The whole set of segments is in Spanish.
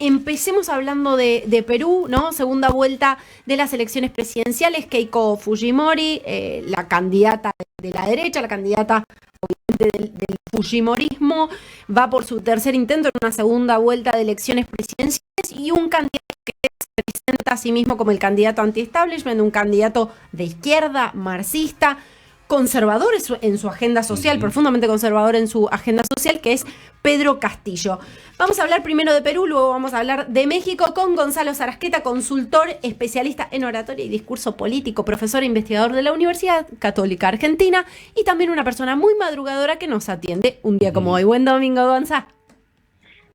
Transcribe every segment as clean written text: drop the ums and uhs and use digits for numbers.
Empecemos hablando de Perú, ¿no? Segunda vuelta de las elecciones presidenciales, Keiko Fujimori, la candidata de la derecha, la candidata del fujimorismo, va por su tercer intento en una segunda vuelta de elecciones presidenciales y un candidato que se presenta a sí mismo como el candidato anti-establishment, un candidato de izquierda, marxista, conservador en su agenda social, profundamente conservador en su agenda social, que es Pedro Castillo. Vamos a hablar primero de Perú, luego vamos a hablar de México con Gonzalo Sarasqueta, consultor, especialista en oratoria y discurso político, profesor e investigador de la Universidad Católica Argentina y también una persona muy madrugadora que nos atiende un día como hoy. Buen domingo, Gonza.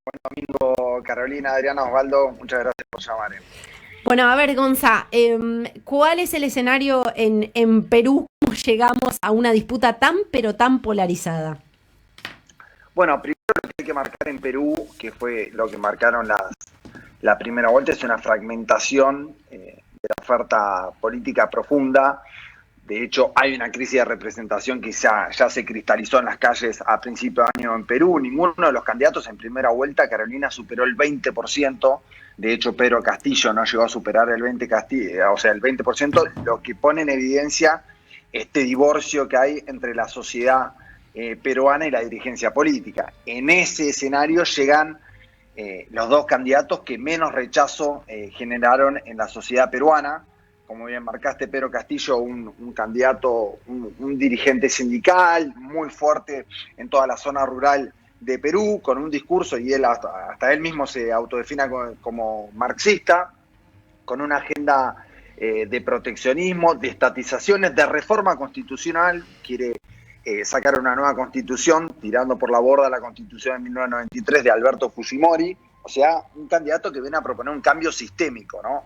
Buen domingo, Carolina, Adriana, Osvaldo, muchas gracias por llamar. Bueno, a ver, Gonza, ¿cuál es el escenario en Perú? ¿Cómo llegamos a una disputa tan, pero tan polarizada? Bueno, primero lo que hay que marcar en Perú, que fue lo que marcaron la primera vuelta, es una fragmentación de la oferta política profunda. De hecho, hay una crisis de representación que ya se cristalizó en las calles a principio de año en Perú. Ninguno de los candidatos en primera vuelta, Carolina, superó el 20%. De hecho, Pedro Castillo no llegó a superar el 20%, lo que pone en evidencia este divorcio que hay entre la sociedad peruana y la dirigencia política. En ese escenario llegan los dos candidatos que menos rechazo generaron en la sociedad peruana. Como bien marcaste, Pedro Castillo, un candidato, un dirigente sindical muy fuerte en toda la zona rural de Perú, con un discurso, y él hasta él mismo se autodefina como marxista, con una agenda de proteccionismo, de estatizaciones, de reforma constitucional. Quiere sacar una nueva constitución, tirando por la borda la constitución de 1993 de Alberto Fujimori. O sea, un candidato que viene a proponer un cambio sistémico, ¿no?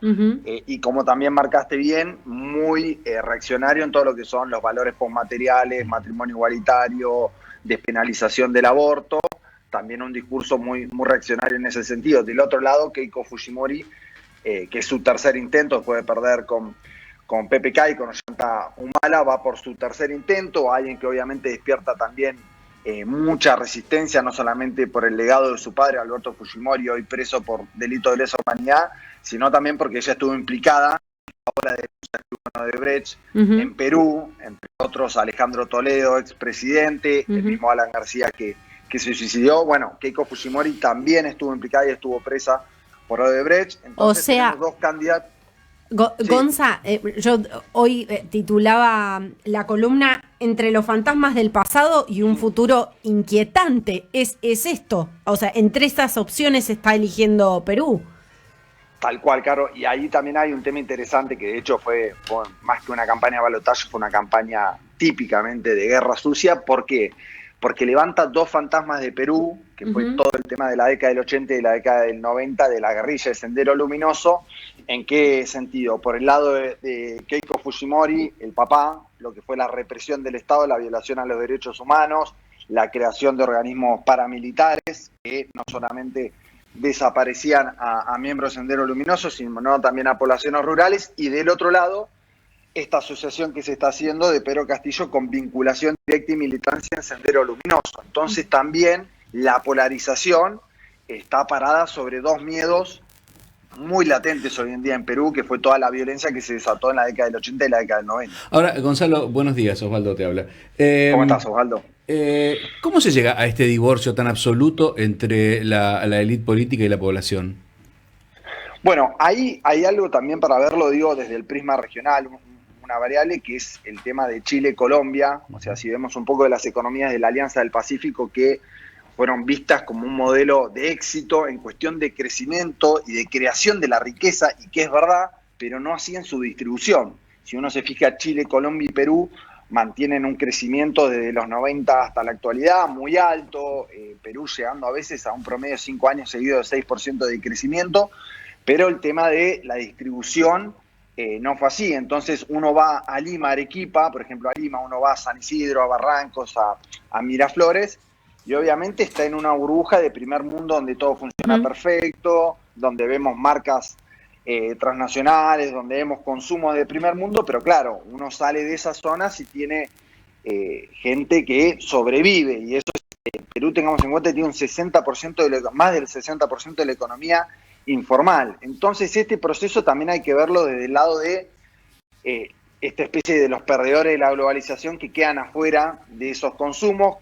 Y como también marcaste bien, muy reaccionario en todo lo que son los valores postmateriales, matrimonio igualitario, despenalización del aborto. También un discurso muy reaccionario en ese sentido. Del otro lado, Keiko Fujimori, que es su tercer intento, después de perder con PPK y con Ollanta Humala, va por su tercer intento, alguien que obviamente despierta también mucha resistencia, no solamente por el legado de su padre, Alberto Fujimori, hoy preso por delito de lesa humanidad, sino también porque ella estuvo implicada en la ola de Odebrecht en Perú, entre otros Alejandro Toledo, expresidente, el mismo Alan García que se suicidó. Bueno, Keiko Fujimori también estuvo implicada y estuvo presa por Odebrecht. Entonces, o sea, tenemos dos candidatos. Gonza, yo hoy titulaba la columna Entre los fantasmas del pasado y un futuro inquietante. ¿Es esto? O sea, entre estas opciones se está eligiendo Perú. Tal cual, Caro. Y ahí también hay un tema interesante que de hecho fue más que una campaña de balotaje, fue una campaña típicamente de guerra sucia. ¿Por qué? Porque levanta dos fantasmas de Perú, que fue todo el tema de la década del 80 y la década del 90, de la guerrilla del Sendero Luminoso. ¿En qué sentido? Por el lado de Keiko Fujimori, el papá, lo que fue la represión del Estado, la violación a los derechos humanos, la creación de organismos paramilitares, que no solamente desaparecían a miembros de Sendero Luminoso, sino también a poblaciones rurales. Y del otro lado, esta asociación que se está haciendo de Pedro Castillo con vinculación directa y militancia en Sendero Luminoso. Entonces también la polarización está parada sobre dos miedos muy latentes hoy en día en Perú, que fue toda la violencia que se desató en la década del 80 y la década del 90. Ahora, Gonzalo, buenos días, Osvaldo te habla. ¿Cómo estás, Osvaldo? ¿Cómo se llega a este divorcio tan absoluto entre la élite política y la población? Bueno, ahí hay algo también para verlo, digo, desde el prisma regional, una variable que es el tema de Chile-Colombia. O sea, si vemos un poco de las economías de la Alianza del Pacífico que fueron vistas como un modelo de éxito en cuestión de crecimiento y de creación de la riqueza, y que es verdad, pero no así en su distribución. Si uno se fija, Chile, Colombia y Perú mantienen un crecimiento desde los 90 hasta la actualidad muy alto, Perú llegando a veces a un promedio de 5 años seguidos de 6% de crecimiento, pero el tema de la distribución no fue así. Entonces uno va a Lima, Arequipa, por ejemplo a Lima, uno va a San Isidro, a Barrancos, a Miraflores, y obviamente está en una burbuja de primer mundo donde todo funciona perfecto, donde vemos marcas transnacionales, donde vemos consumos de primer mundo, pero claro, uno sale de esas zonas y tiene gente que sobrevive, y eso es, Perú, tengamos en cuenta, tiene un 60% más del 60% de la economía informal. Entonces este proceso también hay que verlo desde el lado de esta especie de los perdedores de la globalización que quedan afuera de esos consumos,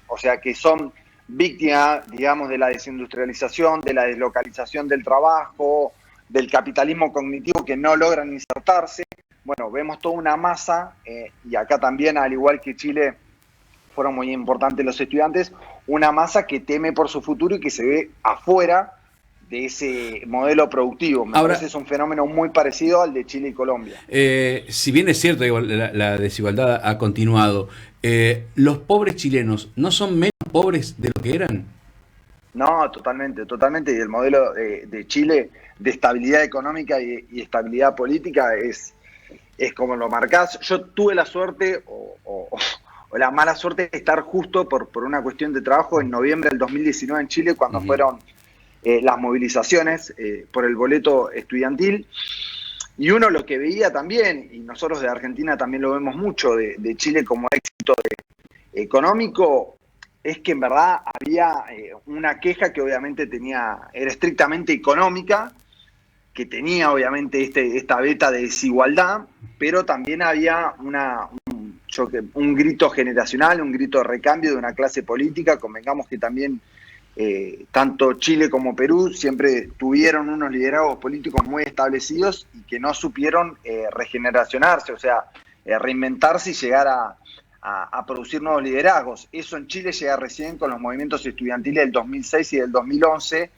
o sea, que son víctimas, digamos, de la desindustrialización, de la deslocalización del trabajo, del capitalismo cognitivo, que no logran insertarse. Bueno, vemos toda una masa, y acá también, al igual que Chile, fueron muy importantes los estudiantes, una masa que teme por su futuro y que se ve afuera de ese modelo productivo. Me parece que es un fenómeno muy parecido al de Chile y Colombia. Si bien es cierto, digo, la desigualdad ha continuado, ¿los pobres chilenos no son menos pobres de lo que eran? No, totalmente, totalmente. Y el modelo de Chile de estabilidad económica y estabilidad política es como lo marcás. Yo tuve la suerte o la mala suerte de estar justo por una cuestión de trabajo en noviembre del 2019 en Chile, cuando fueron las movilizaciones por el boleto estudiantil. Y uno lo que veía también, y nosotros de Argentina también lo vemos mucho, de Chile como éxito económico, es que en verdad había una queja que obviamente era estrictamente económica, que tenía obviamente esta beta de desigualdad, pero también había un grito generacional, un grito de recambio de una clase política. Convengamos que también tanto Chile como Perú siempre tuvieron unos liderazgos políticos muy establecidos y que no supieron regeneracionarse, o sea, reinventarse y llegar a producir nuevos liderazgos. Eso en Chile llega recién con los movimientos estudiantiles del 2006 y del 2011,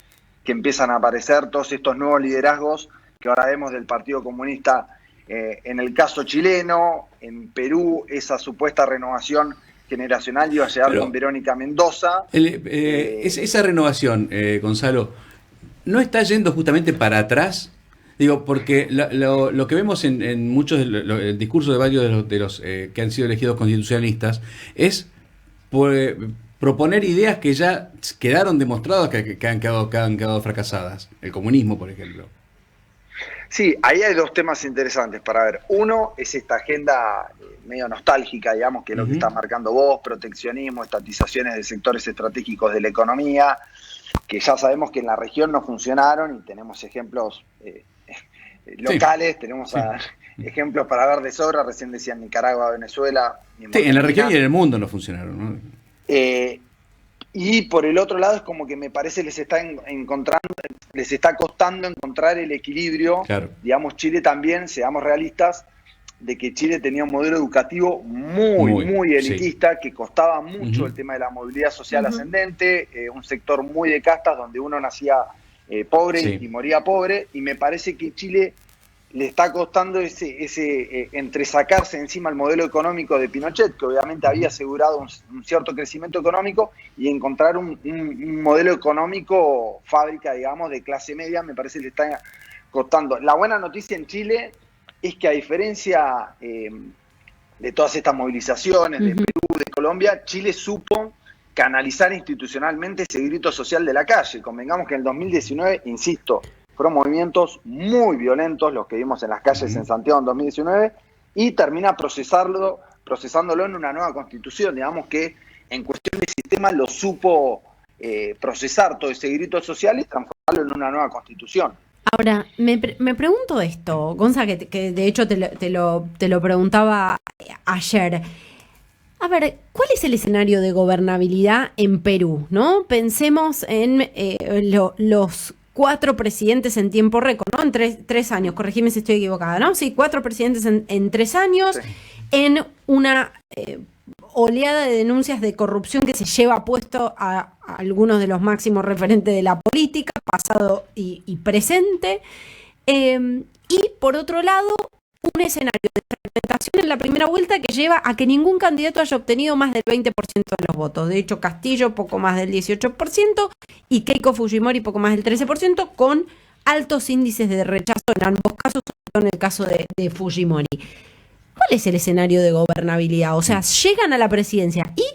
que empiezan a aparecer todos estos nuevos liderazgos que ahora vemos del Partido Comunista en el caso chileno. En Perú, esa supuesta renovación generacional iba a llegar con Verónica Mendoza. Esa renovación, Gonzalo, ¿no está yendo justamente para atrás? Digo, porque lo que vemos en muchos el discurso de varios de los que han sido elegidos constitucionalistas es proponer ideas que ya quedaron demostradas que han quedado fracasadas. El comunismo, por ejemplo. Sí, ahí hay dos temas interesantes para ver. Uno es esta agenda medio nostálgica, digamos, que es lo que está marcando vos: proteccionismo, estatizaciones de sectores estratégicos de la economía, que ya sabemos que en la región no funcionaron, y tenemos ejemplos locales, tenemos ejemplos para ver de sobra. Recién decían Nicaragua, Venezuela. En la región y en el mundo no funcionaron, ¿no? Y por el otro lado es como que me parece les está costando encontrar el equilibrio. Claro. Digamos, Chile también, seamos realistas, de que Chile tenía un modelo educativo muy elitista, que costaba mucho el tema de la movilidad social ascendente, un sector muy de castas donde uno nacía pobre y moría pobre, y me parece que Chile le está costando ese entresacarse encima el modelo económico de Pinochet, que obviamente había asegurado un cierto crecimiento económico, y encontrar un modelo económico fábrica, digamos, de clase media. Me parece que le está costando. La buena noticia en Chile es que, a diferencia de todas estas movilizaciones de Perú, de Colombia, Chile supo canalizar institucionalmente ese grito social de la calle. Convengamos que en el 2019, insisto, fueron movimientos muy violentos los que vimos en las calles en Santiago en 2019, y termina procesándolo en una nueva constitución. Digamos que en cuestión de sistema lo supo procesar todo ese grito social y transformarlo en una nueva constitución. Ahora, me pregunto esto, Gonza, que de hecho te lo preguntaba ayer. A ver, ¿cuál es el escenario de gobernabilidad en Perú, ¿no? Pensemos en los 4 presidentes en tiempo récord, ¿no? En tres años, corregime si estoy equivocada, ¿no? Sí, 4 presidentes en 3 años, en una oleada de denuncias de corrupción que se lleva puesto a algunos de los máximos referentes de la política, pasado y presente. Y por otro lado, un escenario de fragmentación en la primera vuelta que lleva a que ningún candidato haya obtenido más del 20% de los votos. De hecho, Castillo poco más del 18% y Keiko Fujimori poco más del 13%, con altos índices de rechazo en ambos casos, sobre todo en el caso de Fujimori. ¿Cuál es el escenario de gobernabilidad? O sea, llegan a la presidencia y...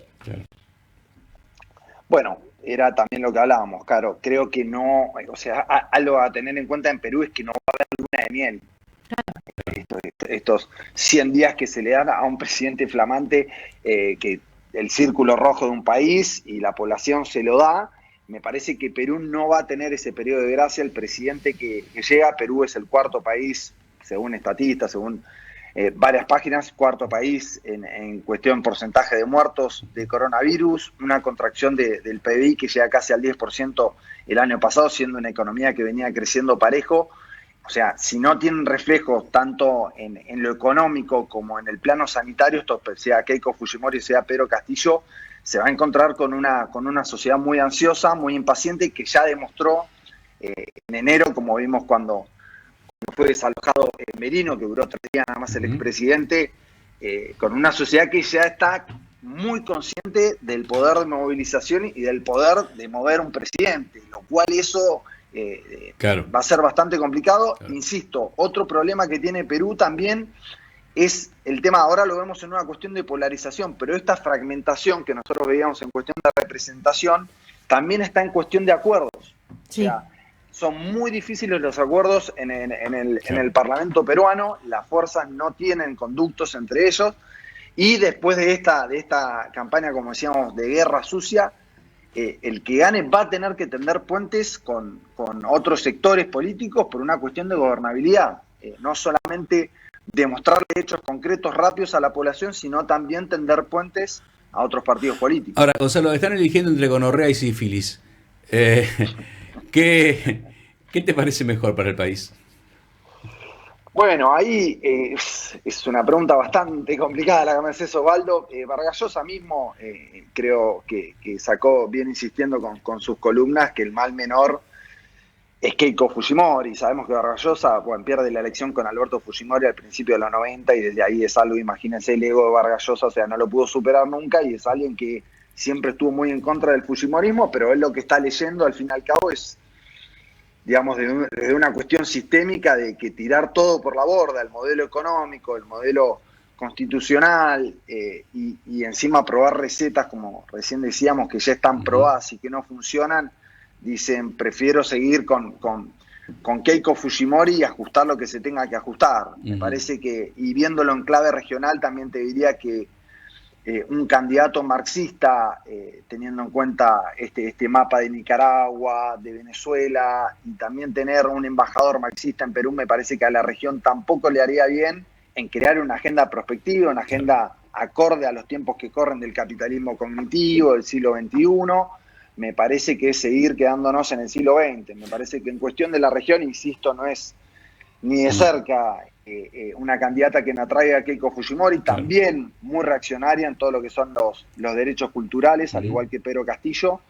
Bueno, era también lo que hablábamos, Caro. Creo que no, o sea, algo a tener en cuenta en Perú es que no va a haber luna de miel. Estos 100 días que se le dan a un presidente flamante, que el círculo rojo de un país y la población se lo da, me parece que Perú no va a tener ese periodo de gracia. El presidente que llega, Perú es el cuarto país, según estatistas, según varias páginas, cuarto país en cuestión porcentaje de muertos de coronavirus, una contracción del PBI que llega casi al 10% el año pasado, siendo una economía que venía creciendo parejo. O sea, si no tienen reflejos tanto en lo económico como en el plano sanitario, esto sea Keiko Fujimori, sea Pedro Castillo, se va a encontrar con una sociedad muy ansiosa, muy impaciente, que ya demostró en enero, como vimos cuando fue desalojado Merino, que duró 3 días nada más el expresidente, con una sociedad que ya está muy consciente del poder de movilización y del poder de mover un presidente, lo cual eso claro, va a ser bastante complicado. Claro. Insisto, otro problema que tiene Perú también es el tema, ahora lo vemos en una cuestión de polarización, pero esta fragmentación que nosotros veíamos en cuestión de representación también está en cuestión de acuerdos. Sí. O sea, son muy difíciles los acuerdos en el Parlamento peruano, las fuerzas no tienen conductos entre ellos, y después de esta campaña, como decíamos, de guerra sucia, el que gane va a tener que tender puentes con otros sectores políticos por una cuestión de gobernabilidad, no solamente demostrarle hechos concretos rápidos a la población, sino también tender puentes a otros partidos políticos. Ahora, Gonzalo, están eligiendo entre gonorrea y sífilis. ¿Qué te parece mejor para el país? Bueno, ahí es una pregunta bastante complicada la que me haces, Osvaldo. Vargas Llosa mismo creo que sacó, bien insistiendo con sus columnas, que el mal menor es Keiko Fujimori. Sabemos que Vargas Llosa, pierde la elección con Alberto Fujimori al principio de los 90 y desde ahí es algo, imagínense, el ego de Vargas Llosa, o sea, no lo pudo superar nunca y es alguien que siempre estuvo muy en contra del fujimorismo, pero él lo que está leyendo al fin y al cabo es, digamos, desde una cuestión sistémica de que tirar todo por la borda, el modelo económico, el modelo constitucional y encima probar recetas, como recién decíamos, que ya están probadas y que no funcionan. Dicen, prefiero seguir con Keiko Fujimori y ajustar lo que se tenga que ajustar. Me parece que, y viéndolo en clave regional, también te diría que un candidato marxista, teniendo en cuenta este mapa de Nicaragua, de Venezuela, y también tener un embajador marxista en Perú, me parece que a la región tampoco le haría bien en crear una agenda prospectiva, una agenda acorde a los tiempos que corren del capitalismo cognitivo del siglo XXI. Me parece que es seguir quedándonos en el siglo XX. Me parece que en cuestión de la región, insisto, no es ni de cerca una candidata que me atraiga a Keiko Fujimori, también muy reaccionaria en todo lo que son los derechos culturales, al igual que Pedro Castillo,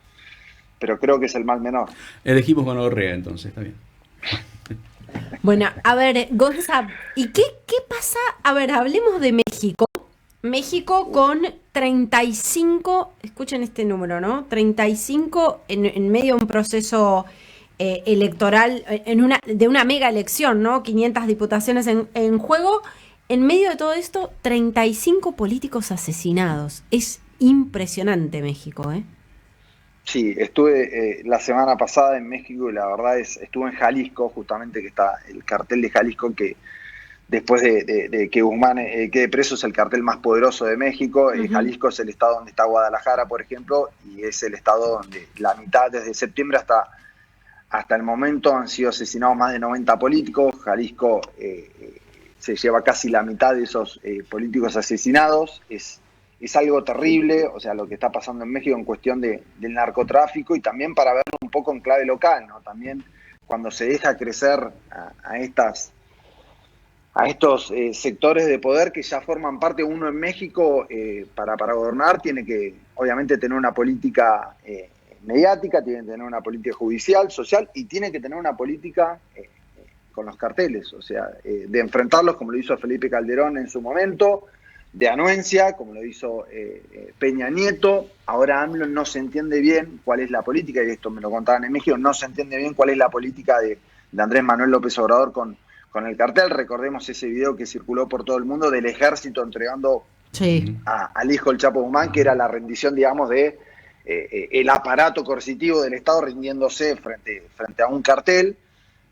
pero creo que es el mal menor. Elegimos gonorrea, entonces, está bien. Bueno, a ver, Gonza, ¿y qué pasa? A ver, hablemos de México. México con 35, escuchen este número, ¿no? 35 en medio de un proceso electoral, de una mega elección, ¿no? 500 diputaciones en juego. En medio de todo esto, 35 políticos asesinados. Es impresionante México, ¿eh? Sí, estuve la semana pasada en México y la verdad estuve en Jalisco, justamente, que está el cartel de Jalisco, que después de que Guzmán quede preso es el cartel más poderoso de México. Jalisco es el estado donde está Guadalajara, por ejemplo, y es el estado donde la mitad, desde septiembre hasta el momento, han sido asesinados más de 90 políticos. Jalisco se lleva casi la mitad de esos políticos asesinados. Es algo terrible, o sea, lo que está pasando en México en cuestión del narcotráfico, y también para verlo un poco en clave local, ¿no? También cuando se deja crecer a estos sectores de poder que ya forman parte, uno en México, para gobernar tiene que obviamente tener una política mediática, tiene que tener una política judicial, social, y tiene que tener una política con los carteles, o sea, de enfrentarlos como lo hizo Felipe Calderón en su momento, de anuencia, como lo hizo Peña Nieto. Ahora AMLO no se entiende bien cuál es la política, y esto me lo contaban en México, no se entiende bien cuál es la política de Andrés Manuel López Obrador con el cartel. Recordemos ese video que circuló por todo el mundo del ejército entregando al hijo del Chapo Guzmán, que era la rendición, digamos, de el aparato coercitivo del Estado rindiéndose frente a un cartel.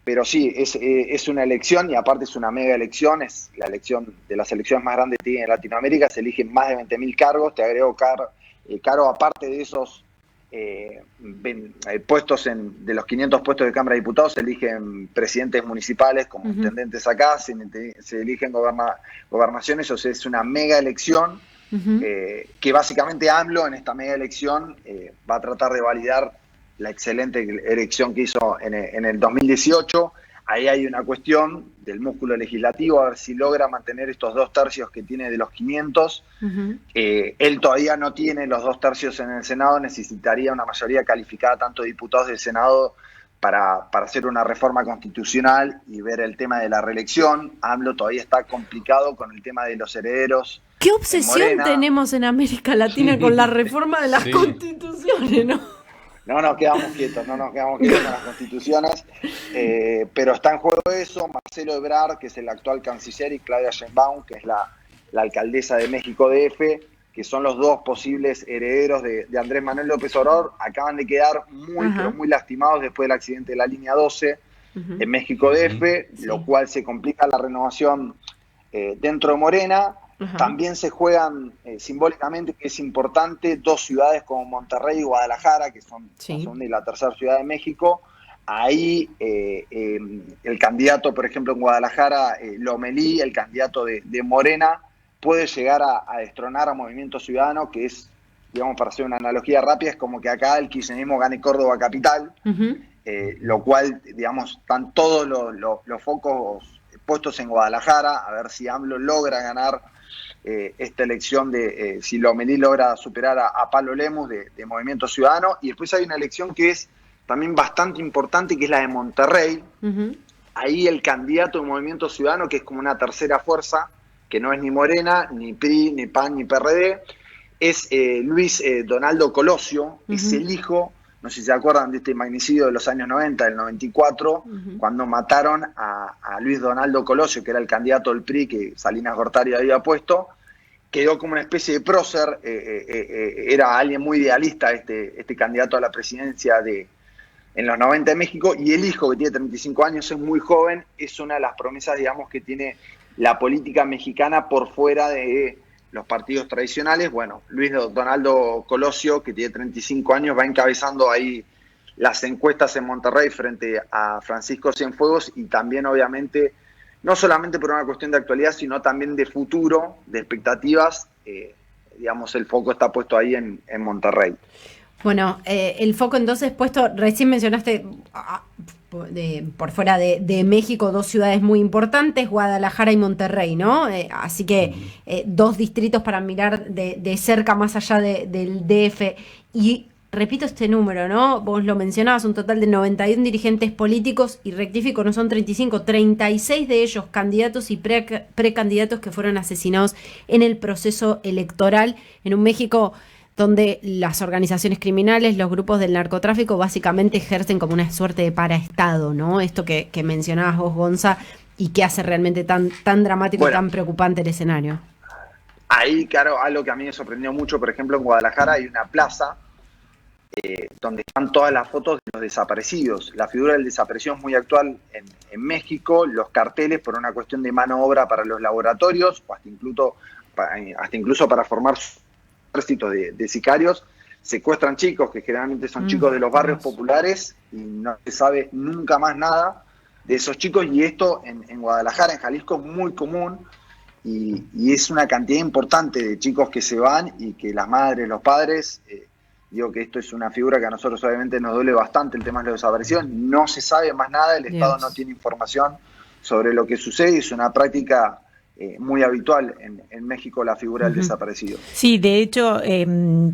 Pero sí, es una elección, y aparte es una mega elección, es la elección de las elecciones más grandes que tiene en Latinoamérica. Se eligen más de 20.000 cargos. Te agrego, Caro, aparte de esos puestos de los 500 puestos de Cámara de Diputados se eligen presidentes municipales como intendentes acá, se eligen gobernaciones, o sea, es una mega elección que básicamente AMLO en esta mega elección va a tratar de validar la excelente elección que hizo en el 2018. Ahí hay una cuestión del músculo legislativo, a ver si logra mantener estos 2/3 que tiene de los 500. Él todavía no tiene los 2/3 en el Senado, necesitaría una mayoría calificada tanto de diputados del Senado para hacer una reforma constitucional y ver el tema de la reelección. AMLO todavía está complicado con el tema de los herederos. ¿Qué obsesión tenemos en América Latina con la reforma de las constituciones, no? No nos quedamos quietos con las constituciones, pero está en juego eso. Marcelo Ebrard, que es el actual canciller, y Claudia Sheinbaum, que es la alcaldesa de México DF, que son los dos posibles herederos de Andrés Manuel López Obrador, acaban de quedar pero muy lastimados después del accidente de la línea 12 en México DF, lo cual se complica la renovación dentro de Morena. También se juegan simbólicamente, que es importante, dos ciudades como Monterrey y Guadalajara, que son la segunda y la tercera ciudad de México. Ahí el candidato, por ejemplo, en Guadalajara, Lomelí, el candidato de Morena, puede llegar a destronar a Movimiento Ciudadano, que es, digamos, para hacer una analogía rápida, es como que acá el kirchnerismo gane Córdoba capital, lo cual, digamos, están todos los focos puestos en Guadalajara, a ver si AMLO logra ganar esta elección, si Lomelí logra superar a Pablo Lemus de Movimiento Ciudadano. Y después hay una elección que es también bastante importante, que es la de Monterrey. Ahí el candidato de Movimiento Ciudadano, que es como una tercera fuerza, que no es ni Morena, ni PRI, ni PAN, ni PRD, es Luis Donaldo Colosio, es el hijo, no sé si se acuerdan de este magnicidio de los años 90, del 94, cuando mataron a Luis Donaldo Colosio, que era el candidato del PRI que Salinas Gortari había puesto. Quedó como una especie de prócer, era alguien muy idealista este candidato a la presidencia en los 90 de México, y el hijo, que tiene 35 años, es muy joven, es una de las promesas, digamos, que tiene la política mexicana por fuera de los partidos tradicionales. Bueno, Luis Donaldo Colosio, que tiene 35 años, va encabezando ahí las encuestas en Monterrey frente a Francisco Cienfuegos, y también, obviamente, no solamente por una cuestión de actualidad, sino también de futuro, de expectativas, digamos, el foco está puesto ahí en Monterrey. Bueno, el foco entonces puesto, recién mencionaste por fuera de México, dos ciudades muy importantes, Guadalajara y Monterrey, ¿no? Así que dos distritos para mirar de cerca más allá del DF. Y repito este número, ¿no? Vos lo mencionabas, un total de 91 dirigentes políticos, y rectifico, no son 35, 36 de ellos candidatos y precandidatos que fueron asesinados en el proceso electoral en un México donde las organizaciones criminales, los grupos del narcotráfico, básicamente ejercen como una suerte de paraestado, ¿no? Esto que mencionabas vos, Gonza, y que hace realmente tan dramático y tan preocupante el escenario. Ahí, claro, algo que a mí me sorprendió mucho, por ejemplo, en Guadalajara hay una plaza donde están todas las fotos de los desaparecidos. La figura del desaparecido es muy actual en México, los carteles por una cuestión de mano obra para los laboratorios, o hasta incluso para formar ejército de sicarios, secuestran chicos que generalmente son chicos de los barrios populares, y no se sabe nunca más nada de esos chicos. Y esto en Guadalajara, en Jalisco, es muy común, y es una cantidad importante de chicos que se van, y que las madres, los padres, digo que esto es una figura que a nosotros obviamente nos duele bastante, el tema de los desaparecidos. No se sabe más nada, el Estado no tiene información sobre lo que sucede, es una práctica muy habitual en México, la figura del desaparecido. Sí, de hecho,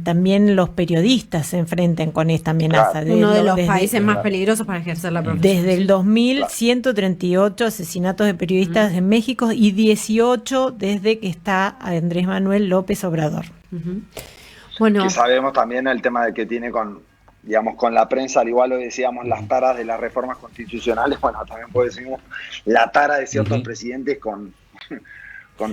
también los periodistas se enfrentan con esta amenaza. Claro. Uno de los países más peligrosos para ejercer la profesión. Desde el 2000, 138 asesinatos de periodistas en México, y 18 desde que está Andrés Manuel López Obrador. Bueno, que sabemos también el tema de que tiene con la prensa, al igual lo decíamos, las taras de las reformas constitucionales. Bueno, también decir la tara de ciertos presidentes con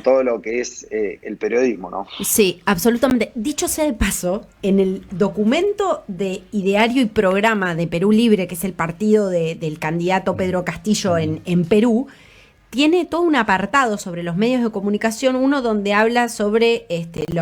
todo lo que es el periodismo, ¿no? Sí, absolutamente. Dicho sea de paso, en el documento de ideario y programa de Perú Libre, que es el partido del candidato Pedro Castillo en Perú, tiene todo un apartado sobre los medios de comunicación, uno donde habla sobre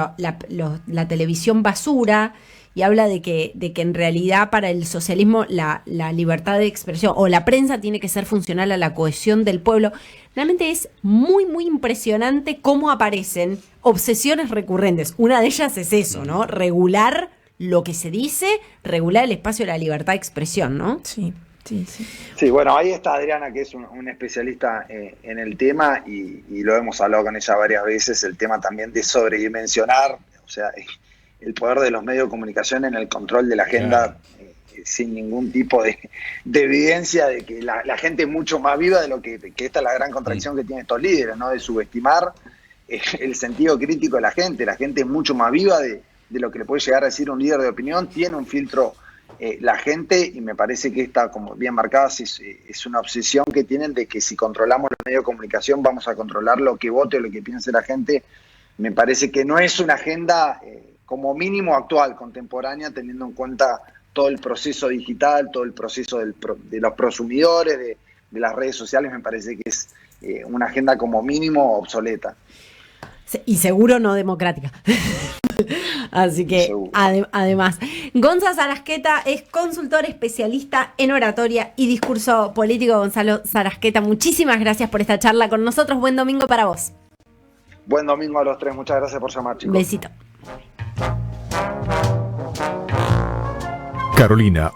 la televisión basura, y habla de que en realidad para el socialismo la libertad de expresión o la prensa tiene que ser funcional a la cohesión del pueblo. Realmente es muy, muy impresionante cómo aparecen obsesiones recurrentes. Una de ellas es eso, ¿no? Regular lo que se dice, regular el espacio de la libertad de expresión, ¿no? Sí. Sí, bueno, ahí está Adriana, que es un especialista en el tema y lo hemos hablado con ella varias veces, el tema también de sobredimensionar, o sea, el poder de los medios de comunicación en el control de la agenda, sin ningún tipo de evidencia de que la gente es mucho más viva de lo que esta es la gran contradicción que tienen estos líderes, ¿no? De subestimar el sentido crítico de la gente es mucho más viva de lo que le puede llegar a decir un líder de opinión, tiene un filtro la gente, y me parece que está como bien marcada, es una obsesión que tienen de que si controlamos los medios de comunicación vamos a controlar lo que vote o lo que piense la gente. Me parece que no es una agenda como mínimo actual, contemporánea, teniendo en cuenta todo el proceso digital, todo el proceso de los prosumidores, de las redes sociales. Me parece que es una agenda como mínimo obsoleta. Y seguro no democrática. Así que, además, Gonza Sarasqueta es consultor especialista en oratoria y discurso político. Gonzalo Sarasqueta, muchísimas gracias por esta charla con nosotros. Buen domingo para vos. Buen domingo a los tres. Muchas gracias por llamar, chicos. Besito. Carolina.